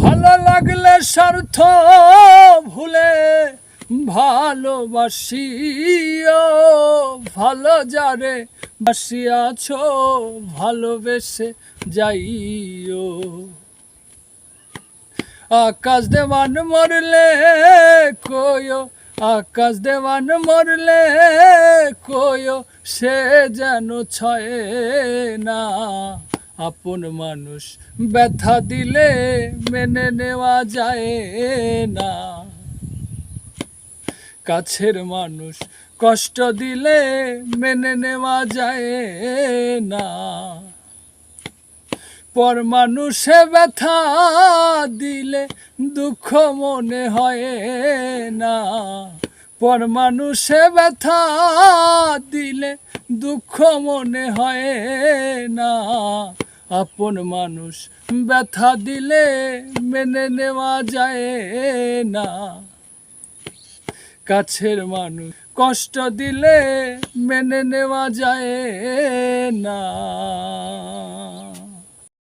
ভালো লাগলে স্বার্থ ভুলে ভালোবাসিও, ভালো যারে বাসিয়াছ ভালোবেসে যাইও। আকাশ দেওয়ান মরলে কয়ো, আকাশ দেওয়ান মরলে কয়ো, সে যেন ছয়ে না। আপন মানুষ ব্যথা দিলে মেনে নেওয়া যায় না। কাছের মানুষ কষ্ট দিলে মেনে নেওয়া যায় না। পর মানুষে ব্যথা দিলে দুঃখ মনে হয় না। পর মানুষে ব্যথা দিলে দুঃখ মনে হয় না। আপন মানুষ ব্যথা দিলে মেনে নেওয়া যায় না। কাছের মানুষ কষ্ট দিলে মেনে নেওয়া যায় না।